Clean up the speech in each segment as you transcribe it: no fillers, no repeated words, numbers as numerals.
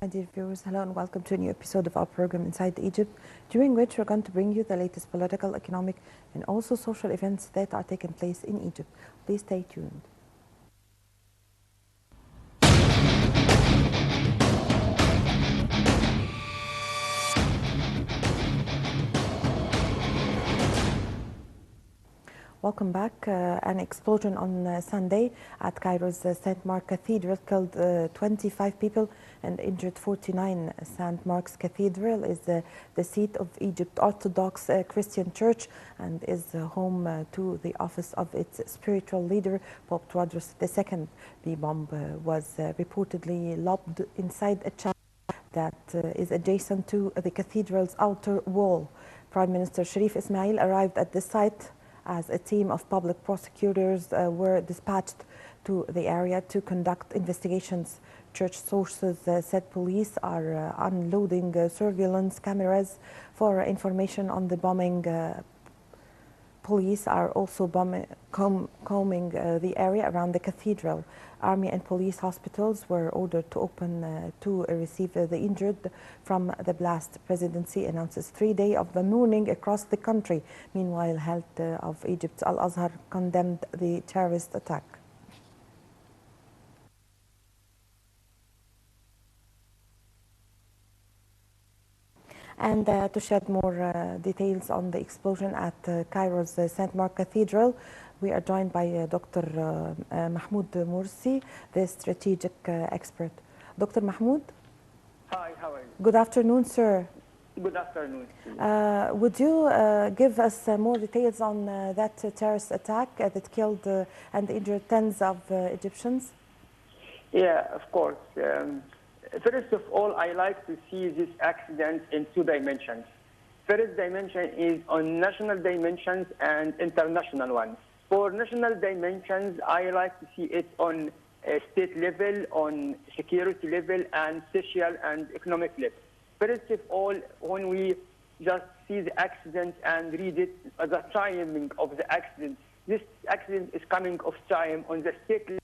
My dear viewers, hello and welcome to a new episode of our program Inside Egypt, during which we're going to bring you the latest political, economic and also social events that are taking place in Egypt. Please stay tuned. Welcome back. An explosion on Sunday at Cairo's St. Mark Cathedral killed 25 people and injured 49. St. Mark's Cathedral is the seat of Egypt Orthodox Christian Church and is home to the office of its spiritual leader, Pope Tawadros II. The bomb was reportedly lobbed inside a chapel that is adjacent to the cathedral's outer wall. Prime Minister Sharif Ismail arrived at the site as a team of public prosecutors were dispatched to the area to conduct investigations. Church sources said police are unloading surveillance cameras for information on the bombing. Police are also combing the area around the cathedral. Army and police hospitals were ordered to open to receive the injured from the blast. Presidency announces 3 days of the mourning across the country. Meanwhile, Health of Egypt's Al-Azhar condemned the terrorist attack. And to shed more details on the explosion at Cairo's St. Mark Cathedral, we are joined by Dr. Mahmoud Morsi, the strategic expert. Dr. Mahmoud? Hi, how are you? Good afternoon, sir. Good afternoon. Would you give us more details on that terrorist attack that killed and injured tens of Egyptians? Yeah, of course. First of all, I like to see this accident in 2 dimensions. First dimension is on national dimensions and international ones. For national dimensions, I like to see it on a state level, on security level, and social and economic level. First of all, when we just see the accident and read it, the timing of the accident, this accident is coming of time on the state level.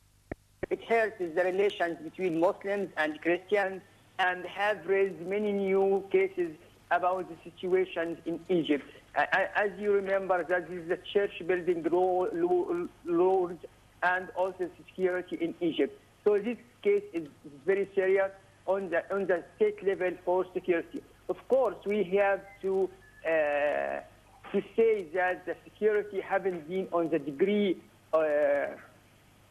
It hurts the relations between Muslims and Christians and have raised many new cases about the situations in Egypt. As you remember, that is the church building laws and also security in Egypt. So this case is very serious on the state level for security. Of course, we have to say that the security haven't been on the degree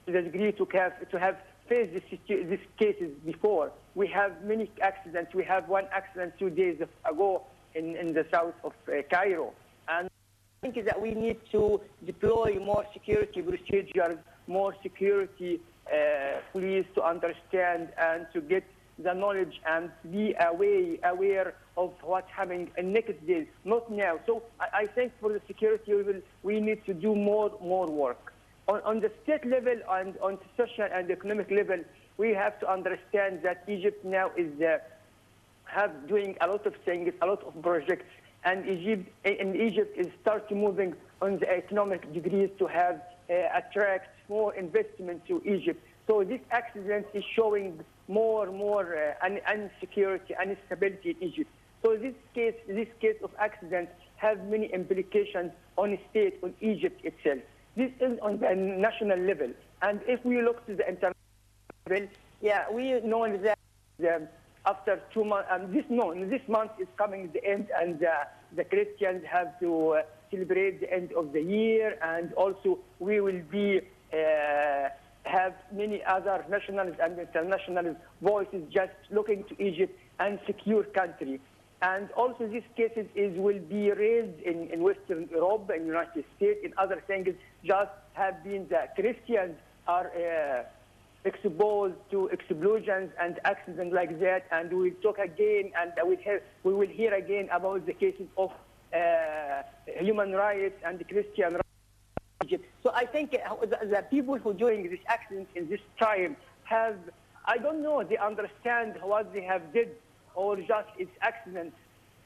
to have faced these cases before. We have many accidents. We have one accident 2 days ago in the south of Cairo. And I think that we need to deploy more security procedures, more security police to understand and to get the knowledge and be aware of what's happening in next days, not now. So I think for the security we need to do more work. On the state level and on the social and economic level, we have to understand that Egypt now is doing a lot of things, a lot of projects, and Egypt is starting moving on the economic degrees to have attract more investment to Egypt. So this accident is showing more insecurity and instability in Egypt. So this case of accident has many implications on the state, on Egypt itself. This is on the national level. And if we look to the international level, yeah, we know that after 2 months, this month is coming the end, and the Christians have to celebrate the end of the year, and also we will be have many other nationals and international voices just looking to Egypt and secure country. And also these cases will be raised in Western Europe, in United States, in other things, just have been the Christians are exposed to explosions and accidents like that. And we will talk again, and we will hear again about the cases of human rights and Christian rights in Egypt. So I think the people who are doing this accident in this time have, I don't know, they understand what they have did, or just it's accidents.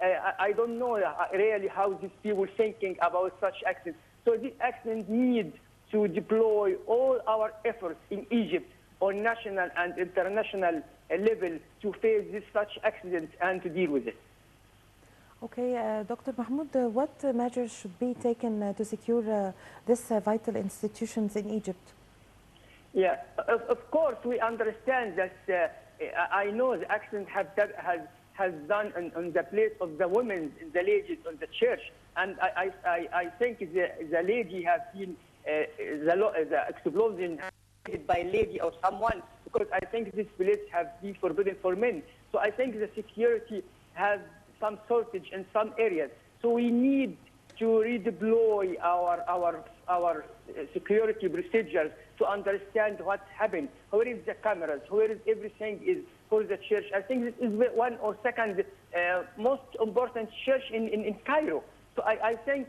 I don't know really how these people thinking about such accidents. So this accident needs to deploy all our efforts in Egypt on national and international level to face this such accidents and to deal with it. Okay, Dr. Mahmoud, what measures should be taken to secure these vital institutions in Egypt? Yeah, of course, we understand that I know the accident has done on the place of the women, the ladies on the church, and I think the lady has been the explosion by a lady or someone, because I think this place has been forbidden for men. So I think the security has some shortage in some areas. So we need to redeploy our security procedures to understand what's happened. Where is the cameras? Where is everything is for the church? I think this is one or second most important church in Cairo. So I think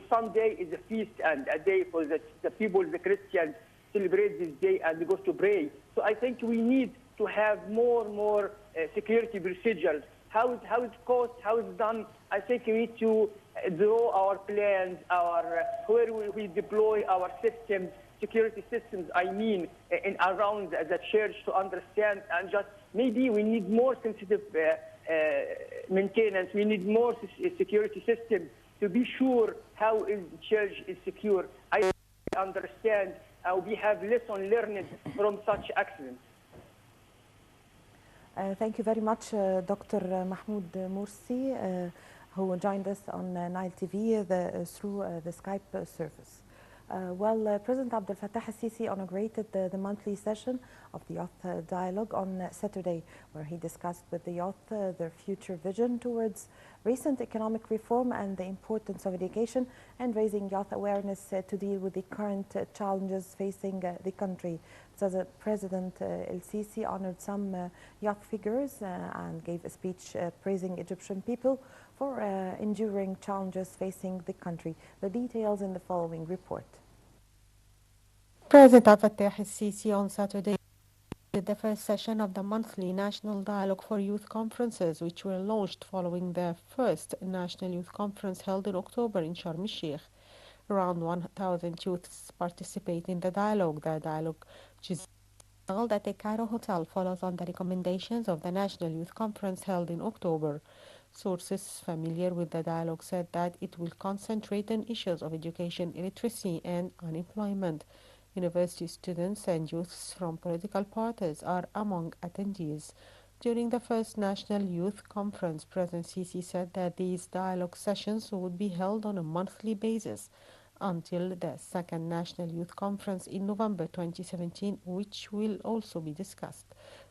someday is a feast and a day for the people, the Christians, celebrate this day and go to pray. So I think we need to have more security procedures. How it costs, how it's done. I think we need to draw our plans, where we deploy our systems, security systems, I mean, in around the church to understand, and just maybe we need more sensitive maintenance. We need more security systems to be sure how is the church is secure. I understand we have lesson learned from such accidents. Thank you very much, Dr. Mahmoud Morsi, who joined us on Nile TV through the Skype service. President Abdel Fattah al-Sisi inaugurated the monthly session of the Youth Dialogue on Saturday, where he discussed with the youth their future vision towards recent economic reform and the importance of education and raising youth awareness to deal with the current challenges facing the country. So President el-Sisi honored some youth figures and gave a speech praising Egyptian people for enduring challenges facing the country. The details in the following report. President Abdel Fattah al-Sisi on Saturday did the first session of the monthly National Dialogue for Youth Conferences, which were launched following the first National Youth Conference held in October in Sharm el-Sheikh. Around 1,000 youths participate in the dialogue. The dialogue, which is held at the Cairo Hotel, follows on the recommendations of the National Youth Conference held in October. Sources familiar with the dialogue said that it will concentrate on issues of education, illiteracy, and unemployment. University students and youths from political parties are among attendees. During the first National Youth Conference, President Sisi said that these dialogue sessions would be held on a monthly basis until the second National Youth Conference in November 2017, which will also be discussed.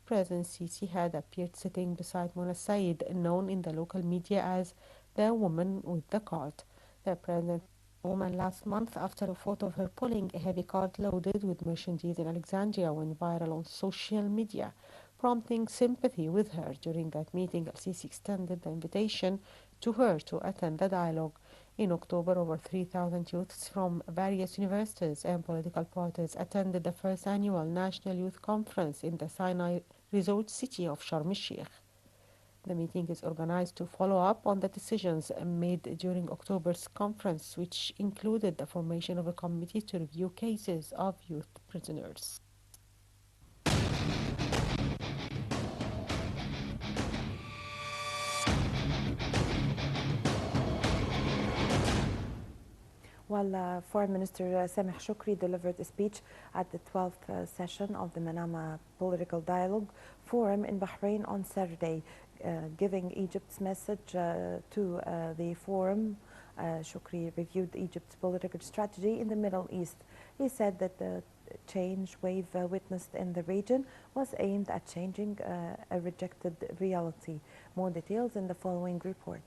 President Sisi had appeared sitting beside Mona Said, known in the local media as the woman with the cart. The president woman last month after a photo of her pulling a heavy cart loaded with merchandise in Alexandria went viral on social media, prompting sympathy with her. During that meeting, al-Sisi extended the invitation to her to attend the dialogue. In October, over 3,000 youths from various universities and political parties attended the first annual National Youth Conference in the Sinai resort city of Sharm el-Sheikh. The meeting is organized to follow up on the decisions made during October's conference, which included the formation of a committee to review cases of youth prisoners. Foreign Minister Sameh Shoukry delivered a speech at the 12th session of the Manama Political Dialogue Forum in Bahrain on Saturday, giving Egypt's message to the forum. Shoukry reviewed Egypt's political strategy in the Middle East. He said that the change wave witnessed in the region was aimed at changing a rejected reality. More details in the following report.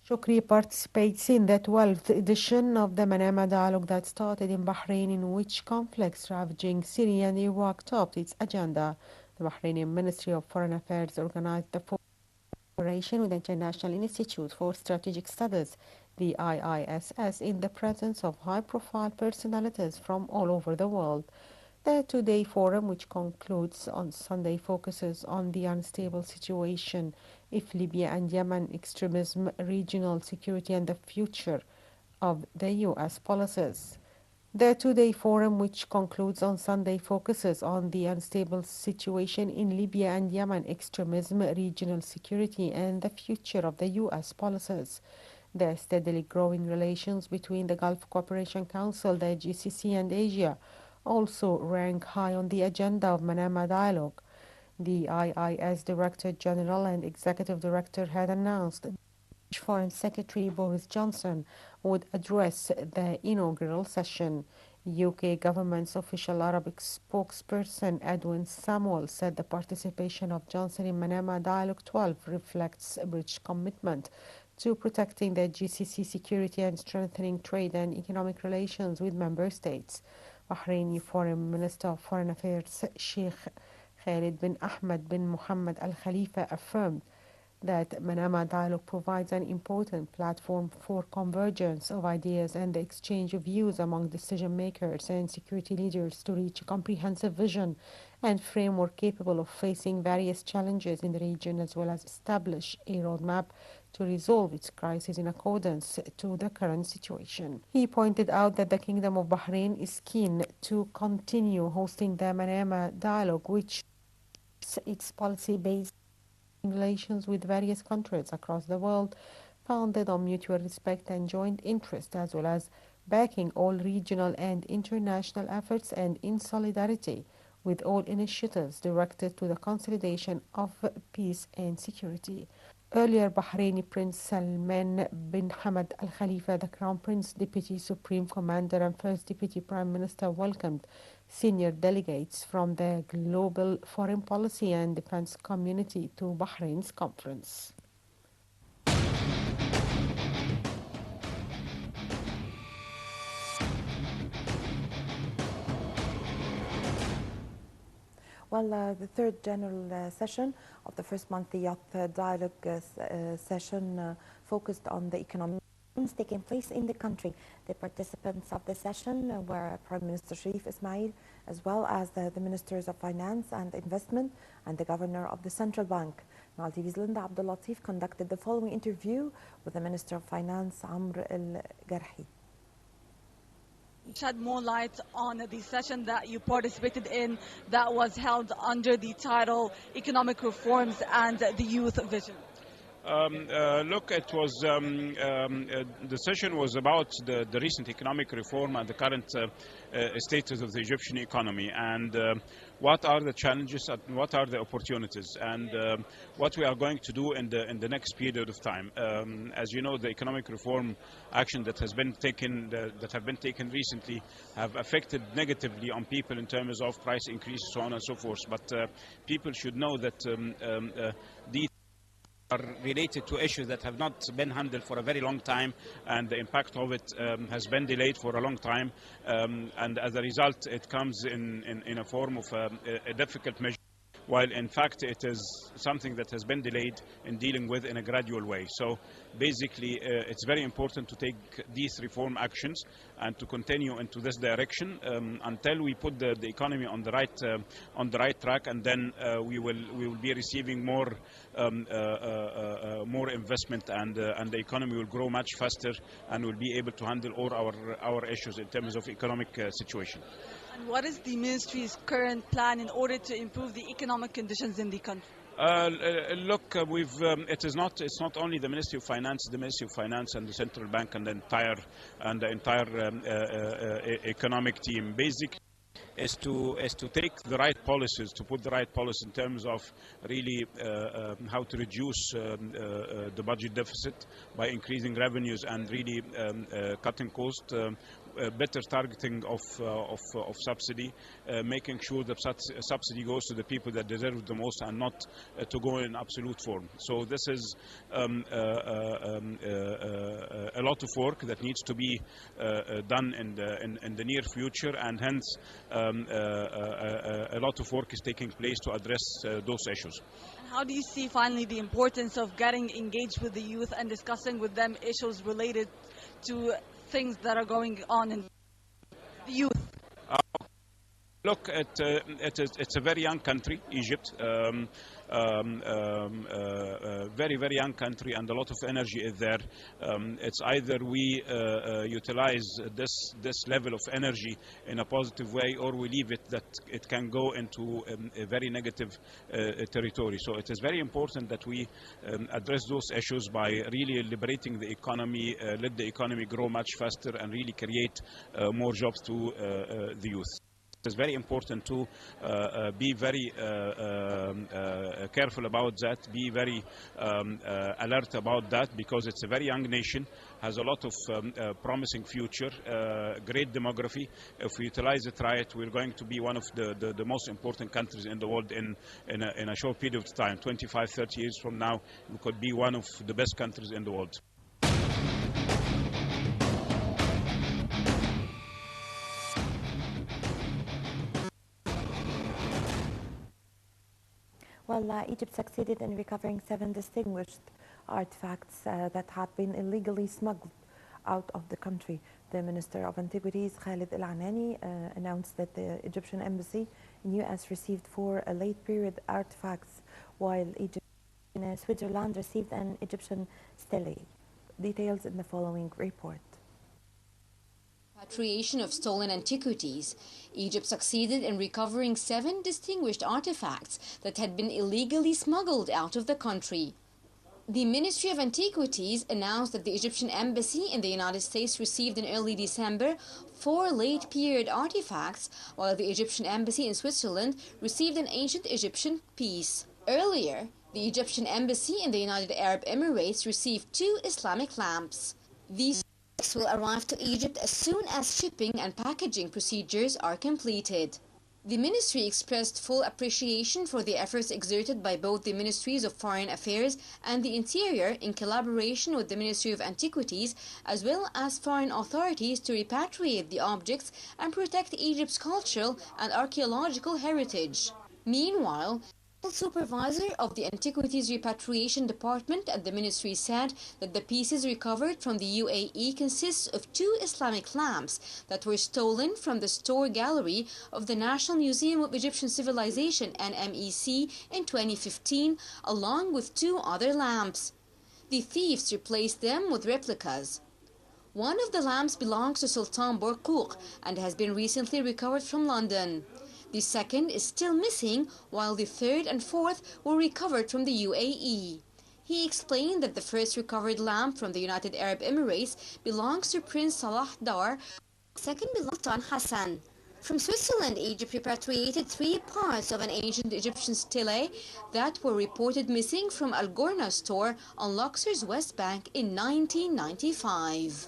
Shoukry participates in the 12th edition of the Manama Dialogue that started in Bahrain, in which conflicts ravaging Syria and Iraq topped its agenda. The Bahraini Ministry of Foreign Affairs organized the cooperation with the International Institute for Strategic Studies, the IISS, in the presence of high-profile personalities from all over the world. The two-day forum, which concludes on Sunday, focuses on the unstable situation in Libya and Yemen, extremism, regional security, and the future of the U.S. policies. The two-day forum, which concludes on Sunday, focuses on the unstable situation in Libya and Yemen, extremism, regional security, and the future of the U.S. policies. The steadily growing relations between the Gulf Cooperation Council, the GCC, and Asia also rank high on the agenda of Manama Dialogue. The IIS Director General and Executive Director had announced Foreign Secretary Boris Johnson would address the inaugural session. UK government's official Arabic spokesperson Edwin Samuel said the participation of Johnson in Manama Dialogue 12 reflects a British commitment to protecting the GCC security and strengthening trade and economic relations with member states. Bahraini Foreign Minister of Foreign Affairs Sheikh Khalid bin Ahmed bin Mohammed Al Khalifa affirmed that Manama Dialogue provides an important platform for convergence of ideas and the exchange of views among decision makers and security leaders to reach a comprehensive vision and framework capable of facing various challenges in the region, as well as establish a roadmap to resolve its crisis in accordance to the current situation. He pointed out that the Kingdom of Bahrain is keen to continue hosting the Manama Dialogue, which its policy-based relations with various countries across the world founded on mutual respect and joint interest, as well as backing all regional and international efforts and in solidarity with all initiatives directed to the consolidation of peace and security. Earlier, Bahraini Prince Salman bin Hamad Al Khalifa, the Crown Prince, Deputy Supreme Commander and First Deputy Prime Minister, welcomed senior delegates from the global foreign policy and defense community to Bahrain's conference. Well, the third general session of the first monthly Youth Dialogue session focused on the economic taking place in the country. The participants of the session were Prime Minister Sharif Ismail, as well as the Ministers of Finance and Investment and the Governor of the Central Bank. Nile TV's Linda Abdul Latif conducted the following interview with the Minister of Finance, Amr El Garhi. Shed more light on the session that you participated in that was held under the title Economic Reforms and the Youth Vision. Look, it was the session was about the recent economic reform and the current status of the Egyptian economy, and what are the challenges and what are the opportunities, and what we are going to do in the next period of time. As you know, the economic reform action that have been taken recently have affected negatively on people in terms of price increases, so on and so forth. But people should know that these are related to issues that have not been handled for a very long time, and the impact of it has been delayed for a long time, and as a result it comes in a form of a difficult measure, while in fact it is something that has been delayed in dealing with in a gradual way. So basically it's very important to take these reform actions and to continue into this direction until we put the economy on the right track, and then we will be receiving more investment, and the economy will grow much faster, and we'll be able to handle all our issues in terms of economic situation. And what is the ministry's current plan in order to improve the economic conditions in the country? Look, it's not only the Ministry of Finance. The Ministry of Finance and the Central Bank and the entire economic team basically is to take the right policies, to put the right policy in terms of really how to reduce the budget deficit by increasing revenues and really cutting costs. Better targeting of subsidy, making sure that subsidy goes to the people that deserve it the most and not to go in absolute form. So this is a lot of work that needs to be done in the near future, and hence a lot of work is taking place to address those issues. And how do you see finally the importance of getting engaged with the youth and discussing with them issues related to things that are going on in the youth? Look, it's a very young country, Egypt. Very, very young country, and a lot of energy is there. It's either we utilize this level of energy in a positive way, or we leave it that it can go into a very negative territory. So it is very important that we address those issues by really liberating the economy, let the economy grow much faster, and really create more jobs to the youth. It's very important to be very careful about that, be very alert about that, because it's a very young nation, has a lot of promising future, great demography. If we utilize it right, we're going to be one of the most important countries in the world in a short period of time. 25, 30 years from now, we could be one of the best countries in the world. Well, Egypt succeeded in recovering 7 distinguished artifacts that had been illegally smuggled out of the country. The Minister of Antiquities, Khalid El-Anani, announced that the Egyptian embassy in U.S. received 4 late-period artifacts, while Egypt and Switzerland received an Egyptian stele. Details in the following report. Repatriation of stolen antiquities, Egypt succeeded in recovering 7 distinguished artifacts that had been illegally smuggled out of the country. The Ministry of Antiquities announced that the Egyptian embassy in the United States received in early December 4 late-period artifacts, while the Egyptian embassy in Switzerland received an ancient Egyptian piece. Earlier, the Egyptian embassy in the United Arab Emirates received 2 Islamic lamps. These will arrive to Egypt as soon as shipping and packaging procedures are completed. The ministry expressed full appreciation for the efforts exerted by both the Ministries of Foreign Affairs and the Interior in collaboration with the Ministry of Antiquities as well as foreign authorities to repatriate the objects and protect Egypt's cultural and archaeological heritage. Meanwhile, the supervisor of the Antiquities Repatriation Department at the ministry said that the pieces recovered from the UAE consists of 2 Islamic lamps that were stolen from the store gallery of the National Museum of Egyptian Civilization (NMEC) in 2015, along with 2 other lamps. The thieves replaced them with replicas. One of the lamps belongs to Sultan Borqoq and has been recently recovered from London. The second is still missing, while the third and fourth were recovered from the UAE. He explained that the first recovered lamp from the United Arab Emirates belongs to Prince Salah Dar, the second belongs to Sultan Hassan. From Switzerland, Egypt repatriated 3 parts of an ancient Egyptian stele that were reported missing from Al Ghorna store on Luxor's West Bank in 1995.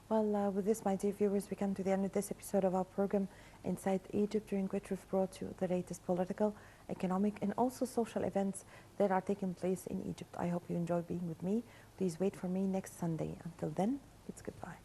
Well, with this, my dear viewers, we come to the end of this episode of our program Inside Egypt, during which we've brought you the latest political, economic, and also social events that are taking place in Egypt. I hope you enjoy being with me. Please wait for me next Sunday. Until then, it's goodbye.